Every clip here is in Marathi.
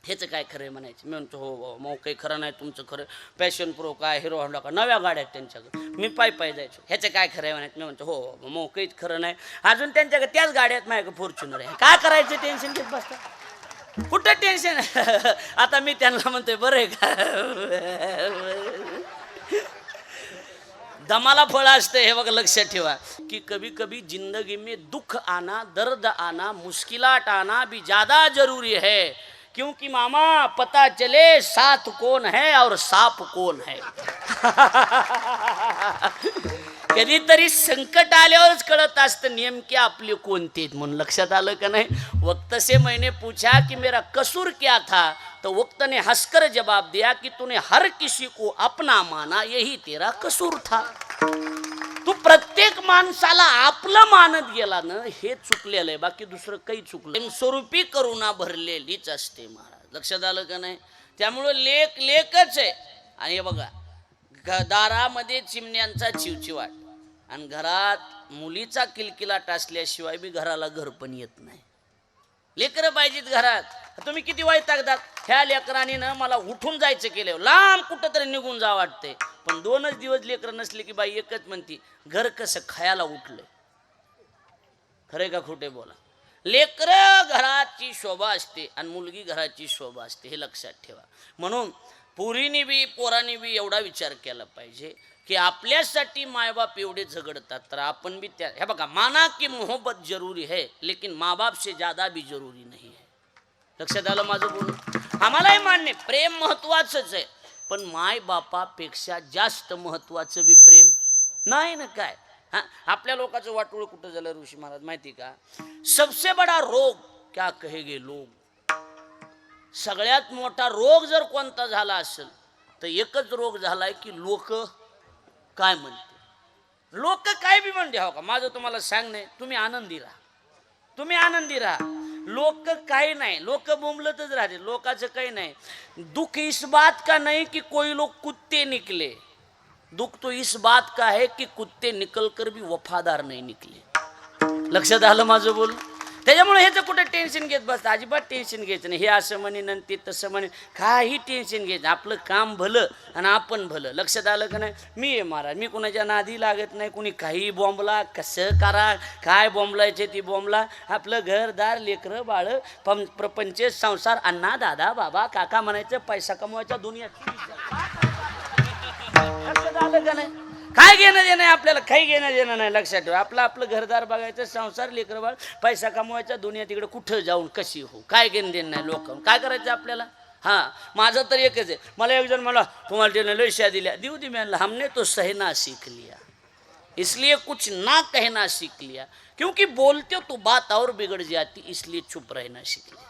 ह्याचं काय खरं आहे म्हणायचं. मी म्हणतो हो हो मग काही खरं नाही तुमचं खरं. पॅशन प्रो काय हिरो होंडा का नव्या गाड्या आहेत त्यांच्याकडे. मी पायी जायचो. ह्याचं काय खरं आहे म्हणायचं. मी म्हणतो हो हो मग काहीच खरं नाही. अजून त्यांच्याकडे त्याच गाड्या आहेत माझ्याकडे फॉर्च्युनर आहे. काय करायचं टेन्शन घेत बसता. कुठं टेन्शन. आता मी त्यांना म्हणतोय बरं आहे का. दमाला फळ असते हे बघा लक्षात ठेवा कि कभी कभी जिंदगी में दुख आना दर्द आना मुश्किलात आना भी ज्यादा जरूरी है क्योंकि मामा पता चले साथ कौन है और साप कौन है. कधीतरी संकट आल्यावरच कळत असतं नेमके आपले कोणते म्हणून. लक्षात आलं का नाही. वक्त से मैंने पूछा कि मेरा कसूर क्या था तो वक्त ने हंसकर जवाब दिया कि तूने हर किसी को अपना माना यही तेरा कसूर था. तू प्रत्येक माणसाला आपलं मानत गेला ना हे चुकलेलं आहे. बाकी दुसरं काही चुकलं. स्वरूपी करुणा भरलेलीच असते महाराज. लक्षात आलं का नाही. त्यामुळं लेख लेखच आहे. आणि हे बघा दारामध्ये चिमण्यांचा चिवचिवाट आणि घरात मुलीचा किलकिलाट असल्याशिवाय बी घराला घर पण येत नाही. लेकरं पाहिजेत घरात. तुम्ही किती वैतागतात. ह्या लेकराने ना मला उठून जायचं केलं लांब कुठं तरी निघून जा वाटते. पण 2च दिवस लेकरं नसले की बाई एकच म्हणती घर कसं खायला उठलंय. खरे का खोटे बोला. लेकरं घराची शोभा असते आणि मुलगी घराची शोभा असते हे लक्षात ठेवा. म्हणून पोरीने बी पोराने बी एवढा विचार केला पाहिजे की आपल्यासाठी मायबाप एवढे झगडतात तर आपण बी त्या. हे बघा माना की मोहब्बत जरूरी है लेकिन माँ बाप से ज्यादा भी जरूरी नहीं है. लक्षात आलं माझं बोलणं. आम्हालाही मान्य प्रेम महत्वाचंच आहे पण माय बापापेक्षा जास्त महत्वाचं बी प्रेम नाही ना काय. हा आपल्या लोकांचं वाटोळ कुठं झालं ऋषी महाराज माहिती का. सबसे बडा रोग क्या कहेगे लोग. सगळ्यात मोठा रोग जर कोणता झाला असेल तर एकच रोग झालाय की लोक काय म्हणते. लोक काय बी म्हणते हो का. माझं तुम्हाला सांगणे तुम्ही आनंदी राहा. तुम्ही आनंदी राहा. लोक काही नाही. लोक बोंबलतच राहते. लोकांचं काही नाही. दुख इस बात का नहीं कि कोई लोग कुत्ते निकले. दुख तो इस बात का है कि कुत्ते निकल कर भी वफादार नहीं निकले. लक्षात आलं माझं बोल. त्याच्यामुळे ह्याचं कुठे टेन्शन घेत बसतं. अजिबात टेन्शन घ्यायचं नाही. हे असं म्हणेन आणि ते तसं म्हणेन काही टेन्शन घ्यायचं. आपलं काम भलं आणि आपण भलं. लक्षात आलं का नाही. मी आहे महाराज. मी कुणाच्या नादी लागत नाही. कुणी काही बॉम्बला कसं करा काय बॉम्बलायचे ती बॉम्बला. आपलं घरदार लेकरं बाळ प्रपंच संसार अण्णा दादा बाबा काका म्हणायचं पैसा कमवायचा दुनियात. लक्षात आलं का नाही. काय घेणं देणं आहे आपल्याला. काही घेणं देणं नाही. लक्षात ठेवा. आपलं घरदार बघायचं संसार लेकरं बाळ पैसा कमवायचा दुनिया तिकडे कुठं जाऊन कशी हो काय घेणं देणं नाही. लोकांना काय करायचं आपल्याला. हां माझं तर एकच आहे. मला एक जण मला तुम्हाला त्याने लयशा दिल्या देऊ दे. म्हणलं हमने तो सहना सीख लिया इसलिए कुछ ना कहना सीख लिया क्योंकि बोलते तो बात और बिगड़ जाती इसलिए चुप रहना सीख लिया.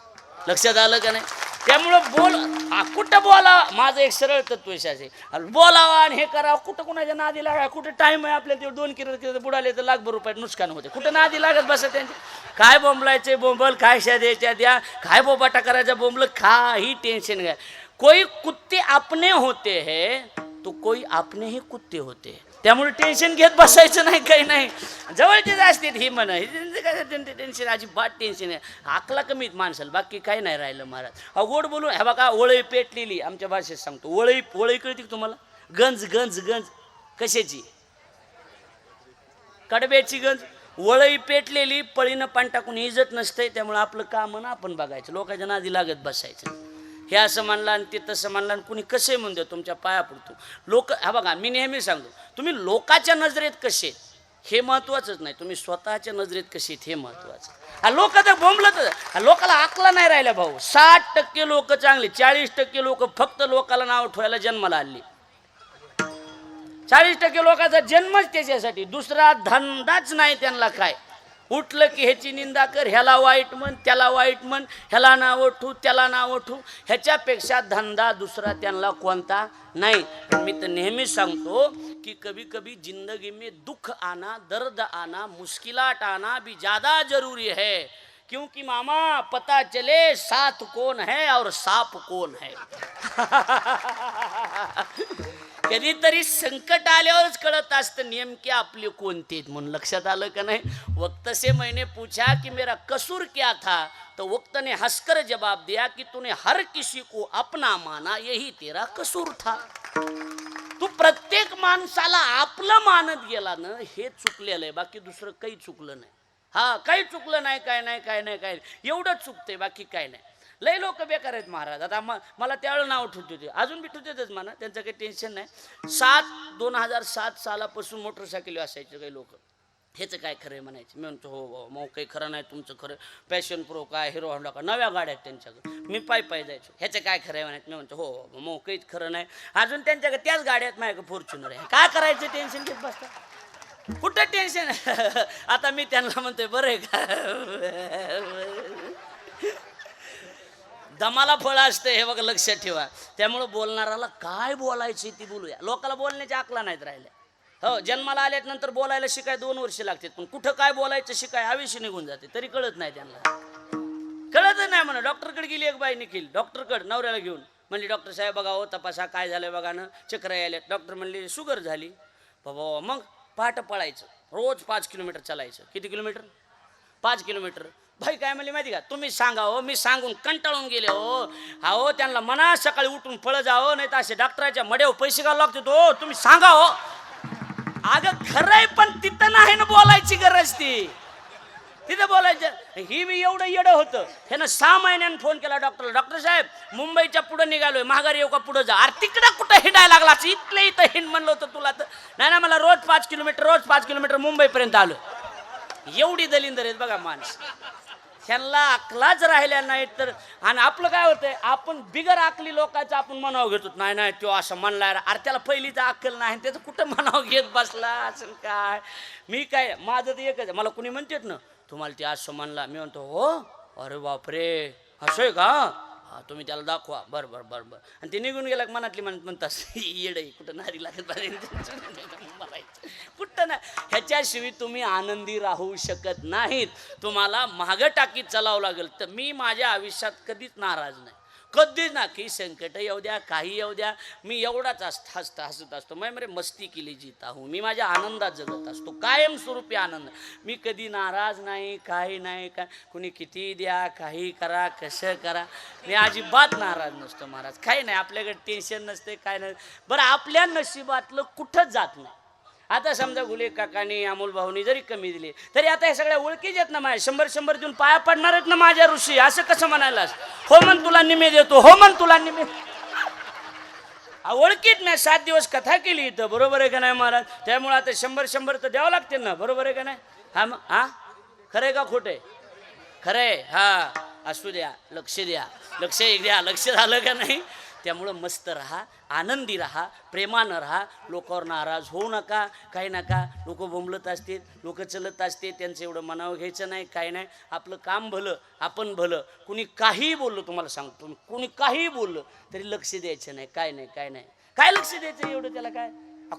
लक्षात आलं का नाही. त्यामुळं कुठं बोला. माझं एक सरळ तत्व आहे. बोलावा आणि हे करावं कुठं कुणाच्या नादी लागा. कुठं टाईम आहे आपल्याला. ते 2 किलो बुडाले तर लाखभर रुपयात नुकसान होते. कुठं नादी लागत बसा त्यांचे. काय बोंबलायचे बोंबल काय शा द्यायच्या द्या काय बोबाटा करायचा बोंबल काही टेन्शन घ्या. कोई कुत्ते अपने होते हैं तो कोई अपने ही कुत्ते होते हैं. त्यामुळे टेन्शन घेत बसायचं नाही काही नाही. जवळचेच असते ही म्हणा टेन्शन अजिबात टेन्शन आहे. आकला कमीत माणसाला बाकी काही नाही राहिलं महाराज. अवघड बोलून हे बघा वळई पेटलेली आमच्या भाषेत सांगतो. वळई कळते का तुम्हाला. गंज गंज गंज कशाची कडब्याची गंज. वळई पेटलेली पळीनं पाणी टाकून इजत नसते. त्यामुळे आपलं काम ना आपण बघायचं. लोकांच्या नादी लागत बसायचं. हे असं म्हणलं आणि ते तसं म्हणलं आणि कुणी कसे म्हणतो तुमच्या पाया पडतो. लोक हा बघा मी नेहमी सांगतो तुम्ही लोकाच्या नजरेत कसे हे महत्वाचंच नाही. तुम्ही स्वतःच्या नजरेत कसे हे महत्वाचं. लोक तर बोंबलत लोकाला आकला नाही राहिला भाऊ. 60% लोक चांगले 40% लोक फक्त लोकाला नाव ठेवायला जन्माला आली. 40% लोकांचा जन्मच त्याच्यासाठी. दुसरा धंदाच नाही त्यांना. काय उठलं की ह्याची निंदा कर ह्याला वाईट म्हण त्याला वाईट म्हण ह्याला नाव ठू त्याला नाव ठू. ह्याच्यापेक्षा धंदा दुसरा त्यांना कोणता नाही. मी तर नेहमी सांगतो कि कभी कभी जिंदगी में दुख आना दर्द आना मुश्किलात आना भी ज्यादा जरूरी है क्योंकि मामा पता चले साथ कौन है और साप कौन है. कधीतरी संकट आल्यावरच कळत असतं नेमके आपले कोणते आहेत म्हणून. लक्षात आलं का नाही? वक्त से मैंने पूछा कि मेरा कसूर क्या था, तो वक्त ने हंसकर जवाब दिया कि तूने हर किसी को अपना माना, यही तेरा कसूर था. तू प्रत्येक माणसाला आपलं मानत गेला ना, हे चुकलेलं आहे, बाकी दुसरं काही चुकलं नाही. हा, काही चुकलं नाही, काय नाही, काय नाही, काय एवढंच चुकते, बाकी काय नाही. लय लोक बेकार आहेत महाराज. आता मला त्यावेळेला नाव ठेवत होते, अजून बी ठेवतेच म्हणा, त्यांचं काही टेन्शन नाही. 2007 सालापासून मोटरसायकल असायचे काही लोक. ह्याचं काय खरं आहे म्हणायचे. मी म्हणतो हो हो मग काही खरं नाही तुमचं, खरं पॅशन प्रो काय हिरो होंडा का नव्या गाड्या आहेत त्यांच्याकडे. मी पायी जायचो. ह्याचं काय खरं आहे म्हणायचं. मी म्हणतो हो हो मग काहीच खरं नाही. अजून त्यांच्याकडे त्याच गाड्यात माझ्याकडे फॉर्च्युनर आहे. काय करायचं टेन्शन घेत बसता, कुठं टेन्शन. आता मी त्यांना म्हणतोय बरं आहे का, दमाला फळ असतं हे बघा, लक्षात ठेवा. त्यामुळं बोलणाराला काय बोलायचं ती बोलूया. लोकाला बोलण्याच्या अकला नाहीत राहिल्या. हो, जन्माला आल्यानंतर बोलायला शिकाय 2 वर्ष लागतात, पण कुठं काय बोलायचं शिकाय आयुष्य निघून जाते, तरी कळत नाही त्यांना. कळतच नाही म्हणा. डॉक्टरकडे गेली एक बाई निखिल, डॉक्टरकडे नवऱ्याला घेऊन म्हणली डॉक्टर साहेब बघा हो तपासा काय झालं बघा ना, चक्र यायल्यात. डॉक्टर म्हणले शुगर झाली. बाबा मग पहाटे पळायचं, रोज 5 किलोमीटर चालायचं. किती किलोमीटर? 5 किलोमीटर. भाई काय म्हणली माहिती का, तुम्ही सांगा हो, मी सांगून कंटाळून गेले हो. हा हो, त्यांना म्हणा सकाळी उठून पळ जावं, नाही तर असे डॉक्टराच्या मड्यावर पैसे घालावं लागतात हो, तुम्ही सांगा हो. अगं खरंय, पण तिथं नाही ना बोलायची गरज, ती तिथं बोलायचं. ही मी एवढं येडं होतं. ह्यानं 6 महिन्यानं फोन केला डॉक्टरला, डॉक्टर साहेब मुंबईच्या पुढे निघालोय, माघारी येऊ का पुढे जा. अरे तिकडं कुठं हिंडायला लागला, इथलं इथं हिंड म्हणलं होतं तुला तर. नाही ना, मला रोज 5 किलोमीटर मुंबईपर्यंत आलो. एवढी दलिंदर आहेत बघा माणस. ह्यांना अकलाच राहिल्या नाहीत तर. आणि आपलं काय होतंय, आपण बिगर अकली लोकांचं आपण मनाव घेतो. नाही नाही तो असं म्हणलाय, अरे त्याला पहिलीच अक्कल नाही, त्याचं कुठं मनाव घेत बसला असं काय. मी काय, माझं तर एकच आहे, मला कुणी म्हणतात ना तुम्हाला ते असं म्हणला, मी म्हणतो हो, अरे बापरे असं आहे का, हा तुम्ही त्याला दाखवा. बरं बरं बरं बरं. आणि ते निघून गेला मनातली म्हणतात येडे कुठं नारी लागत कुठं ना. ह्याच्याशिवाय तुम्ही आनंदी राहू शकत नाहीत. तुम्हाला मागं टाकीत चालावं लागेल. तर मी माझ्या आयुष्यात कधीच नाराज नाही, कधीच ना. की संकट येऊ द्या, काही येऊ द्या, मी एवढाच हसत असतो. मैं मस्ती केली जीता हूँ. मी माझ्या आनंदात जगत असतो, कायमस्वरूपी आनंद. मी कधी नाराज नाही, काही नाही. काय कुणी किती द्या, काही करा, कसं करा, मी अजिबात नाराज नसतो महाराज. काही नाही, आपल्याकडे टेन्शन नसते, काय नाही. बरं आपल्या नशिबातलं कुठंच जात नाही. आता समजा गुले काकानी अमोल भाऊनी जरी कमी दिले तरी आता हे सगळ्या ओळखीच आहेत ना माझ्या. 100 देऊन पाया पडणार आहेत ना माझ्या ऋषी. असं कसं म्हणायलास, हो म्हण तुला निमे देतो, हो म्हण तुला निमे. ओळखीत नाही. 7 दिवस कथा केली इथं, बरोबर आहे का नाही महाराज. त्यामुळे आता 100 तर द्यावं लागतील ना, बरोबर आहे का नाही. हा मग हा खरंय का खोटं आहे? खरंय. हा असू द्या, लक्ष द्या, लक्ष द्या. लक्ष झालं का नाही. त्यामुळं मस्त राहा, आनंदी राहा, प्रेमानं राहा. लोकांवर नाराज होऊ नका, काही नका. लोक बोंबलत असतील, लोक चलत असते, त्यांचं एवढं मनावर घ्यायचं नाही, काय नाही. आपलं काम भलं, आपण भलं. कुणी काहीही बोललं, तुम्हाला सांगतो, कुणी काहीही बोललं तरी लक्ष द्यायचं नाही, काय नाही, काय नाही. काय लक्ष द्यायचं एवढं त्याला काय.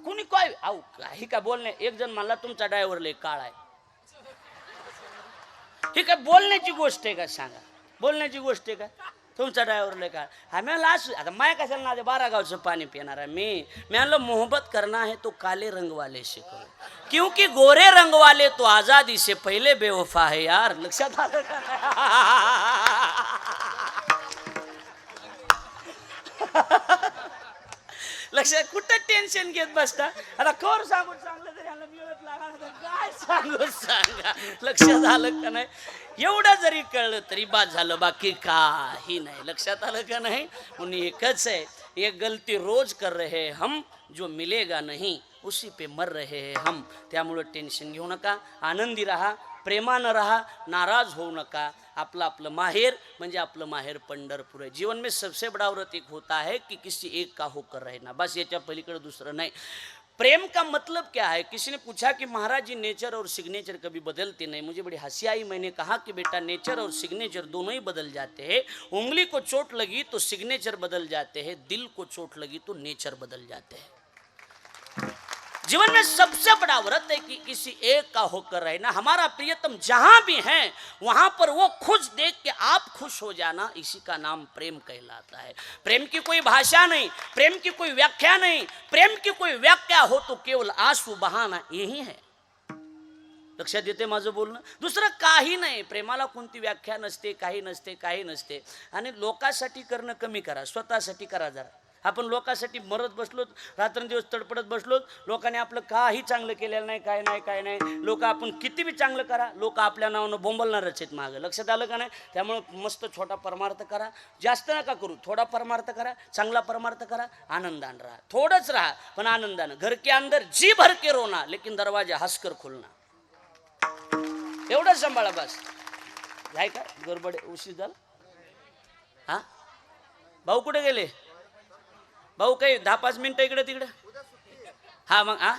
कुणी काय अहो काही काय बोलणे. एक जण म्हणला तुमचा ड्रायव्हर लय काळा आहे. ही काय बोलण्याची गोष्ट आहे का सांगा, बोलण्याची गोष्ट आहे का. तुमचा ड्रायव्हर लय का. आम्ही लास्ट आता माय कशाला ना 12 गावचं पाणी पिणार आहे मी म्हणलं मोहब्बत करना है तो काले रंग वाले से करो, क्योंकि गोरे रंग वाले तो आजादी से पहले बेवफा है यार. लक्षात आलं का. लक्षात. कुठं टेन्शन घेत बसता. आता कवर सांगून चांगलं तरी ह्याला मिळत लागणार, काय सांगू सांगा. लक्षात आलं का नाही. एवढं जरी कळलं तरी बाद झालं, बाकी काही नाही. लक्षात आलं का नाही. म्हणून एकच आहे, एक गलती रोज कर रहे हम, जो मिलेगा नहीं उसी पे मर रहे हैं हम. त्यामुळं टेन्शन घेऊ नका, आनंदी राहा, प्रेमानं राहा, नाराज होऊ नका. आपलं माहेर म्हणजे आपलं माहेर पंढरपूर है. जीवन में सबसे बड़ा व्रत एक होता है कि किसी एक का होकर रहना, बस याच्या पलीकडे दुसरं नाही. प्रेम का मतलब क्या है. किसी ने पूछा कि महाराज जी नेचर और सिग्नेचर कभी बदलते नहीं. मुझे बड़ी हंसी आई. मैंने कहा कि बेटा नेचर और सिग्नेचर दोनों ही बदल जाते हैं. उंगली को चोट लगी तो सिग्नेचर बदल जाते हैं, दिल को चोट लगी तो नेचर बदल जाते हैं. जीवन में सबसे बड़ा व्रत है कि किसी एक का होकर रहना। हमारा प्रियतम जहां भी है वहां पर वो खुश देख के आप खुश हो जाना, इसी का नाम प्रेम कहलाता है। प्रेम की कोई भाषा नहीं, प्रेम की कोई व्याख्या नहीं, प्रेम की कोई व्याख्या हो तो केवल आंसू बहाना यही है। लक्षात येते माझं बोलणं? दुसरं काही नाही। प्रेमाला कोणती व्याख्या नसते, काही नसते, काही नसते। आणि लोकांसाठी करणं कमी करा, स्वतःसाठी करा जरा। आपण लोकांसाठी मरत बसलो, रात्रंदिवस तडपडत बसलो, लोकांनी आपलं काही चांगलं केलेलं नाही, काय नाही, काय नाही। लोक आपण किती बी चांगलं करा, लोक आपल्या नावानं बोंबलणारच आहेत मागं। लक्षात आलं का नाही? त्यामुळे मस्त छोटा परमार्थ करा, जास्त नका करू, थोडा परमार्थ करा, चांगला परमार्थ करा, आनंदानं राहा। थोडंच राहा पण आनंदानं। घर के अंदर जी भर के रोना लेकिन दरवाजा हंसकर खोलना, एवढं सांभाळा बस। काय का गडबड उशीर झाला? हा भाऊ कुठे गेले? भाऊ काही 10-5 मिनिटं इकडे तिकडे? हा मग हा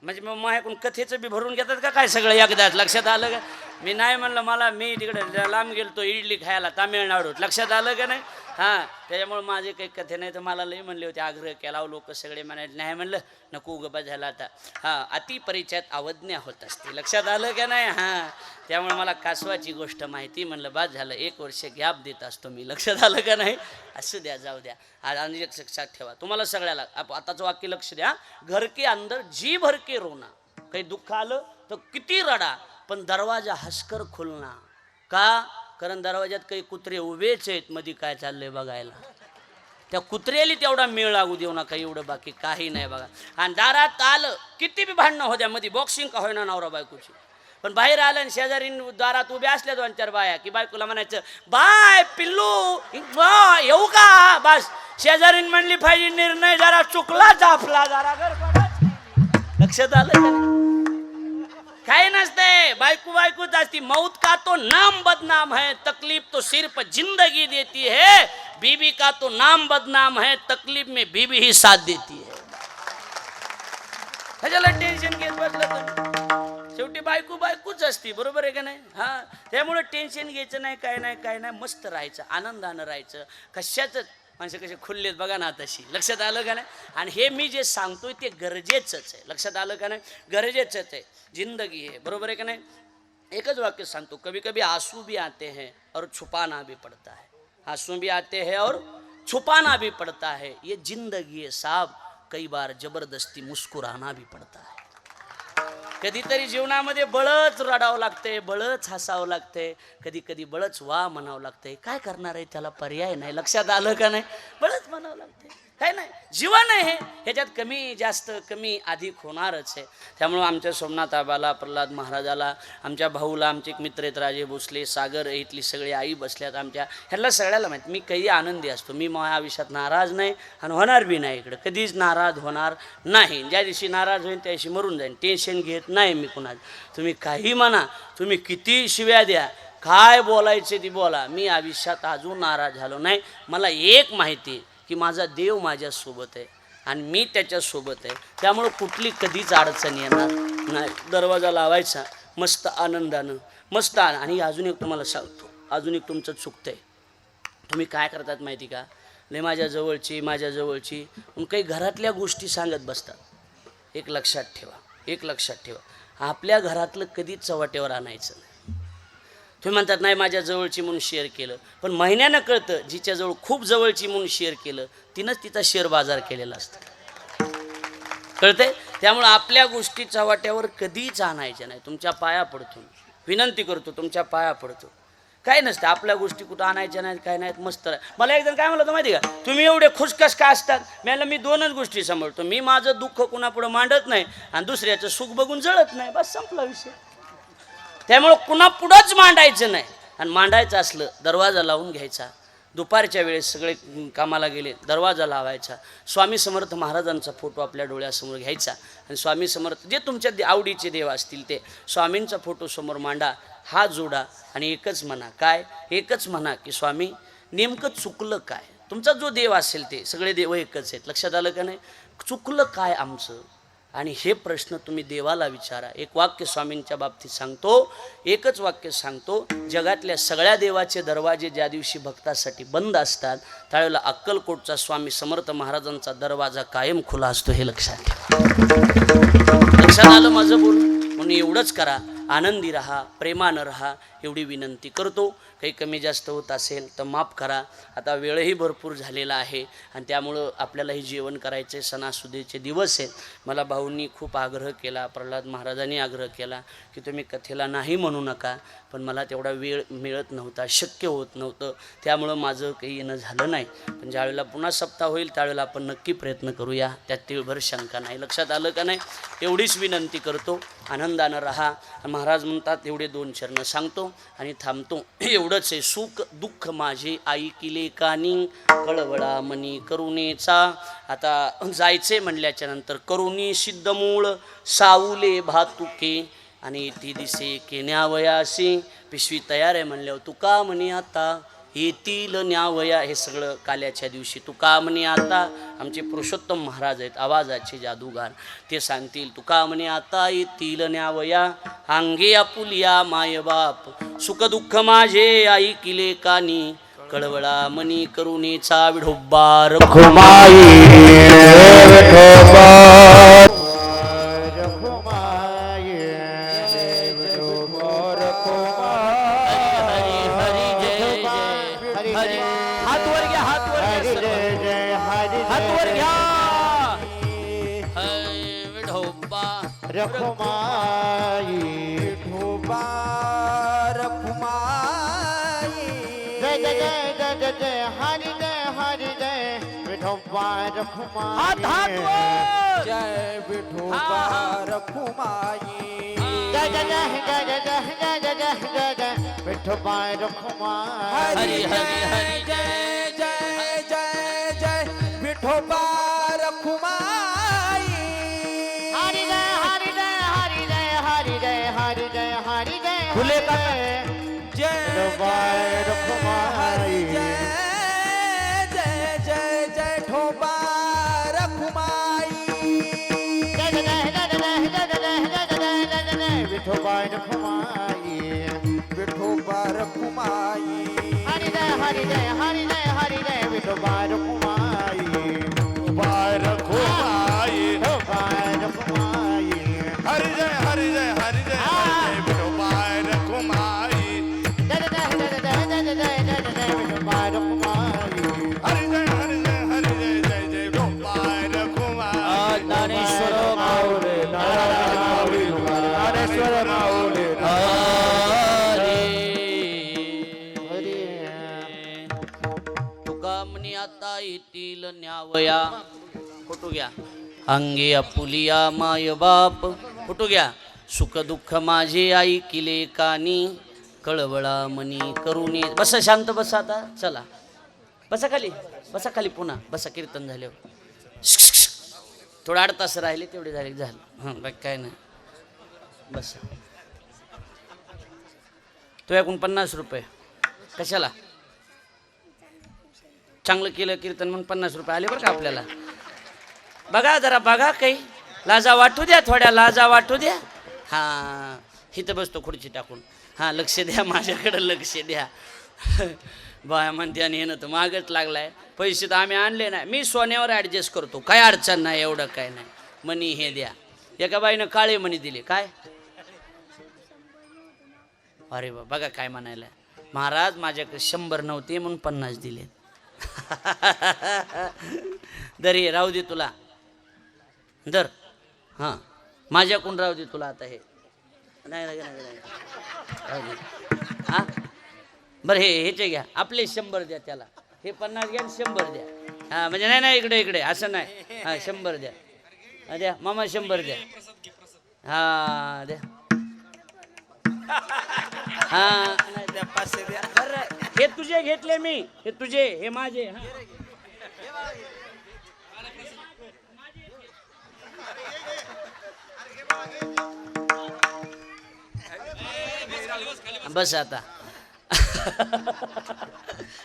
म्हणजे मग माझ्याकडून कथेचं बी भरून घेतात का काय सगळं एकदाच? लक्षात आलं का? मी नाही म्हणलं, मला मी तिकडे लांब गेलतो इडली खायला तामिळनाडूत। लक्षात आलं का नाही? हां, त्याच्यामुळे माझे काही कथे नाही तर मला लई म्हणले होते, आग्रह केला, लोक सगळे म्हणाले नाही। म्हणलं नको गबा झाला आता। हां, अति परिचयात अवज्ञा होत असते। लक्षात आलं का नाही? हां, त्यामुळे मला कासवाची गोष्ट माहिती, म्हणलं बाद झालं, 1 वर्ष गॅप देत असतो मी। लक्षात आलं का नाही? असू द्या, जाऊ द्या। आणि एक लक्षात ठेवा, तुम्हाला सगळ्याला आताचं वाक्य लक्ष द्या। घर के अंदर जी भर के रोना, काही दुःख आलं तर किती रडा पण दरवाजा हसकर खुलना। का? कारण दरवाजात काही कुत्रे उभेच आहेत, मध्ये काय चाललंय बघायला। त्या कुत्र्याला तेवढा मेळ लागू देऊ नका, एवढं बाकी काही नाही बघा। आणि दारात आलं किती बी भांडणं होत्या, मध्ये बॉक्सिंग का होईना नवरा बायकोची, पण बाहेर आलं आणि शेजारी दारात उभ्या असल्या 2-4 बाया की बायकोला म्हणायचं बाय पिल्लू येऊ का? बस शेजारीन म्हणली पाहिजे निर्णय जरा चुकलाच आपला, जरा गडबडच। लक्षात आलं का? काही नसते, बायकोच असती। मौत का तो नाम बदनाम है, तकलीफ तो सिर्फ जिंदगी देती है। बीबी का तो नाम बदनाम है, तकलीफ में बीबी ही साथ देती है। ह्याला टेन्शन घेत बसलं तर शेवटी बायकोच असती, बरोबर आहे का नाही? हा, त्यामुळे टेन्शन घ्यायचं नाही, काय नाही, काय नाही, मस्त राहायचं, आनंदानं राहायचं। कशाच माणसं कसे खुल्लेत बघा ना तशी। लक्षात आलं का नाही? आणि हे मी जे सांगतोय ते गरजेचंच आहे। लक्षात आलं का नाही? गरजेचंच आहे, जिंदगी है, बरोबर है कि नहीं? एकच वाक्य सांगतो, कभी कभी आंसू भी आते हैं और छुपाना भी पड़ता है। आंसू भी आते हैं और छुपाना भी पड़ता है, ये जिंदगी है साहब। कई बार जबरदस्ती मुस्कुराना भी पड़ता है। कधीतरी जीवनामध्ये बळच रडावं लागतंय, बळच हसावं लागतंय, कधी कधी बळच वा म्हणावं लागतंय। काय करणार आहे, त्याला पर्याय नाही। लक्षात आलं का नाही? बळच म्हणावं लागतंय, काय नाही, जीवन आहे हे, ह्याच्यात कमी जास्त कमी अधिक होणारच आहे। त्यामुळं आमच्या सोमनाथ आबाला, प्रल्हाद महाराजाला, आमच्या भाऊला, आमचे एक मित्र आहेत राजे भोसले, सागर, इथली सगळी आई बसल्यात आमच्या, ह्याला सगळ्याला माहीत मी काही आनंदी असतो। मी माझ्या आयुष्यात नाराज नाही आणि होणार बी नाही, इकडं कधीच नाराज होणार नाही। ज्या दिवशी नाराज होईल त्या दिवशी मरून जाईन, टेन्शन घेत नाही मी कुणाचं। तुम्ही काही म्हणा, तुम्ही किती शिव्या द्या, काय बोलायचे ती बोला, मी आयुष्यात अजून नाराज झालो नाही। मला एक माहिती आहे की माझा देव माझ्यासोबत आहे आणि मी त्याच्यासोबत आहे, त्यामुळं कुठली कधीच अडचण येणार नाही। दरवाजा लावायचा मस्त आनंदानं, मस्त आणि अजून एक तुम्हाला सांगतो, अजून एक तुमचं चुकतंय। तुम्ही काय करतात माहिती का? लय माझ्या जवळची मग काही घरातल्या गोष्टी सांगत बसतात। एक लक्षात ठेवा, आपल्या घरातलं कधीच चव्हाट्यावर आणायचं नाही। तुम्ही म्हणतात नाही माझ्या जवळची म्हणून शेअर केलं, पण महिन्यानं कळतं जिच्याजवळ खूप जवळची म्हणून शेअर केलं तिनंच तिचा शेअर बाजार केलेला असतं, कळतंय? त्यामुळं आपल्या गोष्टी चव्हाट्यावर कधीच आणायच्या नाही। तुमच्या पाया पडतो, विनंती करतो, तुमच्या पाया पडतो। काय नसतं, आपल्या गोष्टी कुठं आणायच्या नाहीत, काय नाहीत, मस्त। मला एकदा काय म्हणलं माहिती का, तुम्ही एवढे खुशकस का असतात? मी 2च गोष्टी सांभाळतो, मी माझं दुःख कुणापुढं मांडत नाही आणि दुसऱ्याचं सुख बघून जळत नाही, बस संपला विषय। त्यामुळं कुणा पुढंच मांडायचं नाही, आणि मांडायचं असलं दरवाजा लावून घ्यायचा। दुपारच्या वेळेस सगळे कामाला गेले, दरवाजा लावायचा, स्वामी समर्थ महाराजांचा फोटो आपल्या डोळ्यासमोर घ्यायचा आणि स्वामी समर्थ जे तुमच्या आवडीचे देव असतील ते स्वामींचा फोटो समोर मांडा, हात जोडा आणि एकच म्हणा, काय एकच म्हणा की स्वामी नेमकं चुकलं काय? तुमचा जो देव असेल ते सगळे देव एकच आहेत, लक्षात आलं का नाही? चुकलं काय आमचं आणि हे प्रश्न तुम्ही देवाला विचारा. एक वाक्य स्वामींच्या बाबतीत सांगतो, एकच वाक्य सांगतो, जगातल्या सगळ्या देवाचे दरवाजे ज्या दिवशी भक्तासाठी बंद असतात त्यावेळेला अक्कलकोटचा स्वामी समर्थ महाराजांचा दरवाजा कायम खुला असतो. हे लक्षात ठेवा. लक्षात आलं माझं बोल? म्हणून एवढंच करा, आनंदी राहा, प्रेमानं राहा, एवढी विनंती करतो. काही कमी जास्त होत असेल तर माफ करा. आता वेळही भरपूर झालेला आहे आणि त्यामुळं आपल्यालाही जेवण करायचे, सणासुदीचे दिवस आहेत. मला भाऊंनी खूप आग्रह केला, प्रल्हाद महाराजांनी आग्रह केला की तुम्ही कथेला नाही म्हणू नका, पण मला तेवढा वेळ मिळत नव्हता, शक्य होत नव्हतं, त्यामुळं माझं काही येणं झालं नाही. पण ज्यावेळेला पुन्हा सप्ताह होईल त्यावेळेला आपण नक्की प्रयत्न करूया, त्यात तिळभर शंका नाही. लक्षात आलं का नाही? एवढीच विनंती करतो. आनंदानं राहा. महाराज म्हणतात एवढे 2 चरण सांगतो आणि थांबतो. एवढंच आहे. सुख दुःख माझे आई किले कानी, कळवळा मनी करुणेचा. आता जायचे म्हणल्याच्या नंतर करुणी सिद्धमूळ साऊले भातुके आणि ती दिसे के न्यावयासी. पिशवी तयार आहे म्हणल्यावर तुका म्हणे आता येतील न्यावया. हे सगळं काल्याच्या दिवशी तुका म्हणे आता. आमचे पुरुषोत्तम महाराज आहेत, आवाजाचे जादूगार, ते सांगतील तुका म्हणे आता येतील न्यावया. अंगे आपुलिया माय बाप, सुख दुःख माझे आई किले कानी, कळवळा मनी करुणेचा विढोबा रखुमाई विठोबा. रखुमाई विठोबा रखुमाई. जय जय जय जय जय जय हरि जय विठोबा रखुमाई. जय विठोबा रखुमाई. जय जय जय जय जय जय जय जय जय जय विठोबा रखुमाई. हरि हरि हरि जय जय जय जय विठोबा रखुमाई. खुले का जय जय रखुमाई. जय जय जय ठोबा रखुमाई. जय जय जय जय जय जय विठोबा रखुमाई. विठोबा रखुमाई. हरि जय हरि जय विठोबा रखुमाई. विठोबा रखुमाई. विठोबा रखुमाई. हरि जय हरि जय हरि जय विठोबा रखुमाई. जय जय जय जय जय जय जय जय विठोबा रखुमाई. हरि जय हरि जय हरि जय जय जय विठोबा रखुमाई. ज्ञानेश्वर माऊली ज्ञानेश्वर माऊली तुका म्हणे आता येतील न्यावया. फोटो घ्या. अंगे आपुलिया माय बाप. फोटो घ्या. सुख दुःख माझे आई किले कानी, कळवळा मनी करुणी. बसा शांत बसा. आता चला बसा खाली, बसा खाली, पुन्हा बसा. कीर्तन झाल्यावर थोडा 8 तास राहिले, तेवढे झालं. हां बाकी काय नाही. बसा. तो एकूण 50 रुपये. कशाला? चांगलं केलं कीर्तन म्हणून 50 रुपये आले बरं का आपल्याला. बघा जरा बघा, काही लाजा वाटू द्या, थोड्या लाजा वाटू द्या. हां इथं बसतो खुर्ची टाकून. हां लक्ष द्या, माझ्याकडं लक्ष द्या. बाया म्हणते आणि येणं तर मागच लागलाय. पैसे तर आम्ही आणले नाही, मी सोन्यावर ॲडजस्ट करतो, काय अडचण नाही, एवढं काय नाही. मनी हे द्या. एका बाईनं काळे मणी दिले. काय? अरे बघा काय म्हणायला, महाराज माझ्याकडे 100 नव्हते म्हणून 50 दिले. दर राहू दे तुला, दर. हां माझ्याकडून राहू दे तुला. आता हे नाही राहू दे. हां बरं ह्याचे घ्या, आपले 100 द्या त्याला. हे 50 घ्या 100 द्या. हां म्हणजे नाही इकडे असं नाही. हां 100 द्या. द्या मामा 100 द्या. हां द्या. हां द्या 500 द्या. बरं हे तुझे घेतले मी, हे तुझे, हे माझे. बस आता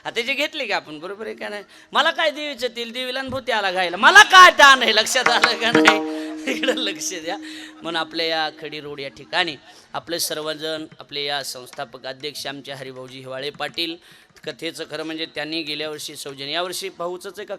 आता जे घेतले का आपण, बरोबर आहे का नाही? मला काय देवीचं तेल, देवीला भूती आला घायला, मला काय ताण आहे, लक्षात आलं का नाही? इकडं लक्ष द्या. म्हणून आपल्या या खडी रोड या ठिकाणी आपले सर्वजण, आपले या संस्थापक अध्यक्ष आमचे हरिभाऊजी हिवाळे पाटील, कथेचं खरं म्हणजे त्यांनी गेल्या वर्षी सौजन्य, यावर्षी भाऊचंच आहे का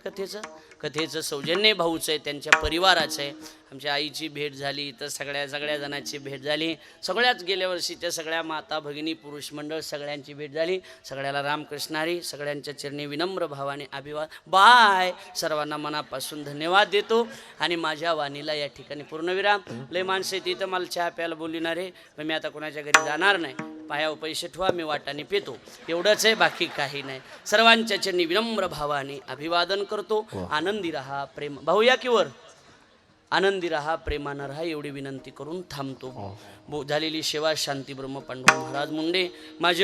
कथेचं सौजन्य भाऊचं आहे, त्यांच्या परिवाराचं आहे. आमच्या आईची भेट झाली, तर सगळ्या जणांची भेट झाली, सगळ्याच गेल्या वर्षीच्या सगळ्या माता भगिनी पुरुष मंडळ सगळ्यांची भेट झाली. सगळ्याला रामकृष्ण हरी, सगळ्यांच्या चरणी विनम्र भावाने अभिवाद. बाय. सर्वांना मनापासून धन्यवाद देतो आणि माझ्या वाणीला या ठिकाणी पूर्णविराम. लय माणसं आहे तिथं मला चहा प्यायला बोलणार आहे, पण मी आता कोणाच्या घरी जाणार नाही. पायावर पैसे ठेवा, मी वाटाने पितो, एवढंच आहे, बाकी काही नाही. सर्वांच्या चरणी विनम्र भावाने अभिवादन करतो. आनंदी रहा, प्रेम भाऊ या किवर आनंदी रहा, प्रेमानं राहा, एवढी विनंती करून थांबतो. झालेली सेवा शांती ब्रह्म पांडुरंग महाराज मुंडे माझे